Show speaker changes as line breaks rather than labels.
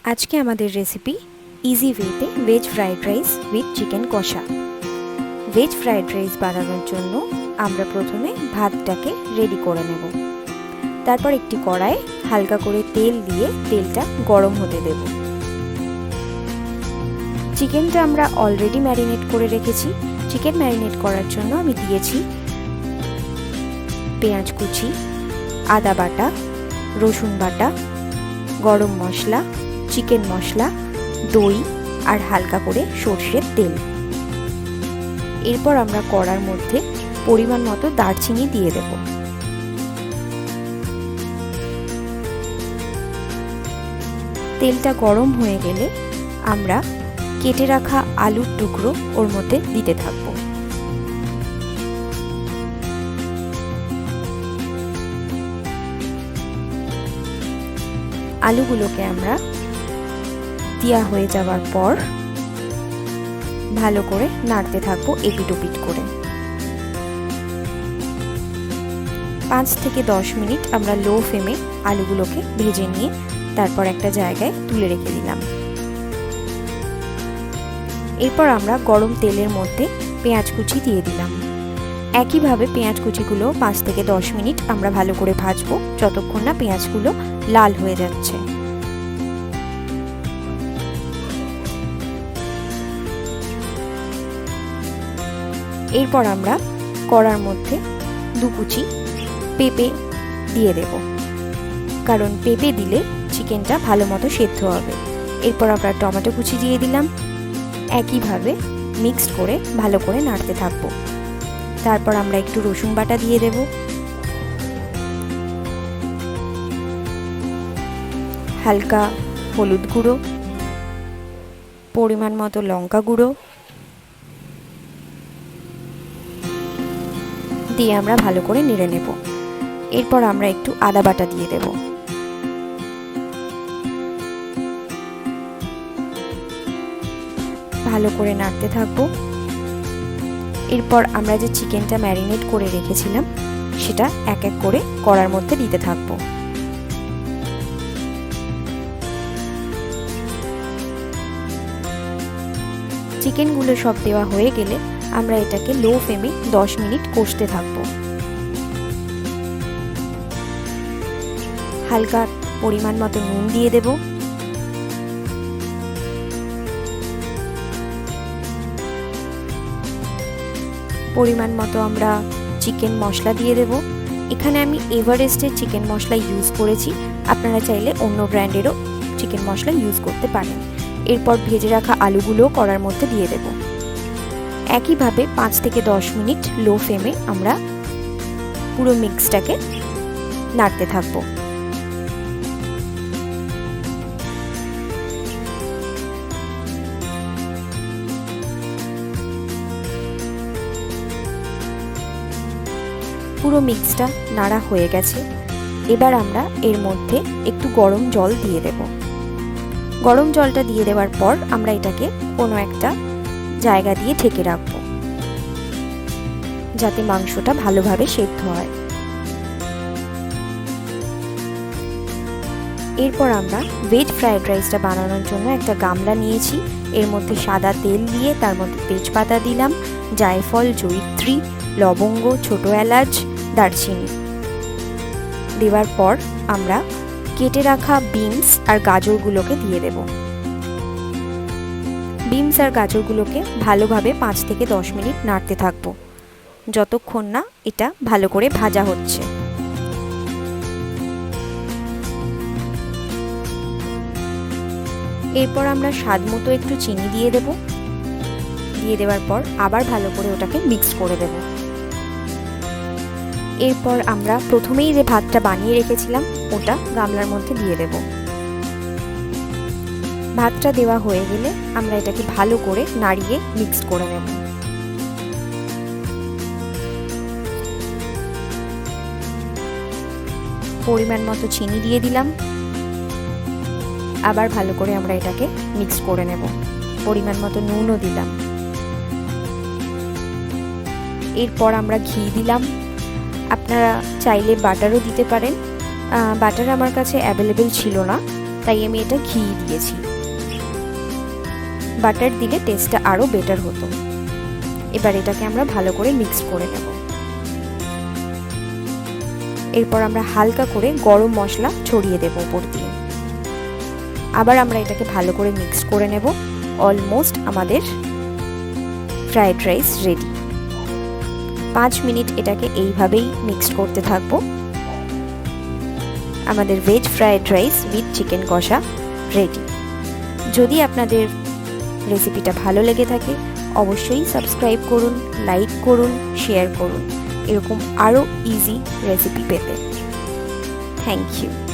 আজকে আমাদের recipe easy ওয়েতে veg fried rice with chicken কষা। ভেজ ফ্রাইড রাইস বানানোর জন্য আমরা প্রথমে ভাতটাকে রেডি করে নেব। তারপর একটি কড়াইয়ে হালকা করে তেল দিয়ে তেলটা গরম হতে দেব। চিকেনটা আমরা অলরেডি ম্যারিনেট করে রেখেছি। চিকেন ম্যারিনেট করার জন্য আমি দিয়েছি পেঁয়াজ কুচি, আদা বাটা, রসুন বাটা, গরম মশলা, চিকেন মশলা, দই আর হালকা করে সর্ষের তেল। এরপর আমরা কড়ার মধ্যে পরিমাণ মতো দারচিনি দিয়ে দেব। তেলটা গরম হয়ে গেলে আমরা কেটে রাখা আলুর টুকরো ওর মধ্যে দিতে থাকব। আলুগুলোকে আমরা দেওয়া হয়ে যাওয়ার পর ভালো করে নাড়তে থাকবো এপিট ওপিট করে। 5 থেকে 10 মিনিট আমরা লো ফ্লেমে আলুগুলোকে ভেজে নিয়ে তারপর একটা জায়গায় তুলে রেখে দিলাম। এরপর আমরা গরম তেলের মধ্যে পেঁয়াজ কুচি দিয়ে দিলাম। একইভাবে পেঁয়াজ কুচিগুলো 5 থেকে 10 মিনিট আমরা ভালো করে ভাজবো, যতক্ষণ না পেঁয়াজগুলো লাল হয়ে যাচ্ছে। এরপর আমরা কড়ার মধ্যে 2 কুচি পেঁপে দিয়ে দেব, কারণ পেঁপে দিলে চিকেনটা ভালো মতো সেদ্ধ হবে। এরপর আমরা টমেটো কুচি দিয়ে দিলাম। একইভাবে মিক্সড করে ভালো করে নাড়তে থাকবো। তারপর আমরা একটু রসুন বাটা দিয়ে দেব, হালকা হলুদ গুঁড়ো, পরিমাণ মতো লঙ্কা গুঁড়ো দিয়ে আমরা ভালো করে নেড়ে নেব। এরপর আমরা একটু আদা বাটা দিয়ে দেব। ভালো করে নাড়তে থাকবো। এরপর আমরা যে চিকেনটা ম্যারিনেট করে রেখেছিলাম সেটা এক এক করে কড়ার মধ্যে দিতে থাকবো। চিকেনগুলো সব দেওয়া হয়ে গেলে আমরা এটাকে লো ফ্লেমে 10 মিনিট কষতে থাকবো। হালকা পরিমাণ মতো নুন দিয়ে দেব। পরিমাণ মতো আমরা চিকেন মশলা দিয়ে দেব। এখানে আমি এভারেস্টের চিকেন মশলা ইউজ করেছি, আপনারা চাইলে অন্য ব্র্যান্ডেরও চিকেন মশলা ইউজ করতে পারেন। এরপর ভেজে রাখা আলুগুলো কড়ার মধ্যে দিয়ে দেব। একইভাবে 5 থেকে 10 মিনিট লো ফ্লেমে আমরা পুরো মিক্সটাকে নাড়তে থাকবো। পুরো মিক্সটা নাড়া হয়ে গেছে। এবার আমরা এর মধ্যে একটু গরম জল দিয়ে দেব। গরম জলটা দিয়ে দেওয়ার পর আমরা এটাকে কোনো একটা জায়গা দিয়ে ঢেকে রাখবো, যাতে মাংসটা ভালোভাবে সেদ্ধ হয়। এরপর আমরা ভেজ ফ্রাইড রাইসটা বানানোর জন্য একটা গামলা নিয়েছি। এর মধ্যে সাদা তেল দিয়ে তার মধ্যে তেজপাতা দিলাম, জায়ফল, জয়িত্রী, লবঙ্গ, ছোট এলাচ, দারচিনি দেওয়ার পর আমরা কেটে রাখা বিনস আর গাজরগুলোকে দিয়ে দেব। বিনস আর গাজরগুলোকে ভালোভাবে 5 থেকে 10 মিনিট নাড়তে থাকবো, যতক্ষণ না এটা ভালো করে ভাজা হচ্ছে। এরপর আমরা স্বাদ মতো একটু চিনি দিয়ে দেব। দিয়ে দেওয়ার পর আবার ভালো করে ওটাকে মিক্স করে দেব। এরপর আমরা প্রথমেই যে ভাতটা বানিয়ে রেখেছিলাম ওটা গামলার মধ্যে দিয়ে দেব। ভাতটা দেওয়া হয়ে গেলে আমরা এটাকে ভালো করে নাড়িয়ে মিক্স করে নেব। পরিমাণ মতো চিনি দিয়ে দিলাম। আবার ভালো করে আমরা এটাকে মিক্স করে নেব। পরিমাণ মতো নুনও দিলাম। এরপর আমরা ঘি দিলাম। আপনারা চাইলে বাটারও দিতে পারেন। বাটার আমার কাছে অ্যাভেলেবেল ছিল না, তাই আমি এটা ঘি দিয়েছি। বাটার দিলে টেস্টটা আরও বেটার হতো। এবার এটাকে আমরা ভালো করে মিক্স করে নেব। এরপর আমরা হালকা করে গরম মশলা ছড়িয়ে দেব উপর দিয়ে। আবার আমরা এটাকে ভালো করে মিক্স করে নেব। অলমোস্ট আমাদের ফ্রাইড রাইস রেডি। 5 মিনিট এটাকে এইভাবেই মিক্সড করতে থাকবো। আমাদের veg fried rice with chicken কষা রেডি। যদি আপনাদের রেসিপিটা ভালো লেগে থাকে অবশ্যই সাবস্ক্রাইব করুন, লাইক করুন, শেয়ার করুন এরকম আরও ইজি রেসিপি পেতে। Thank you.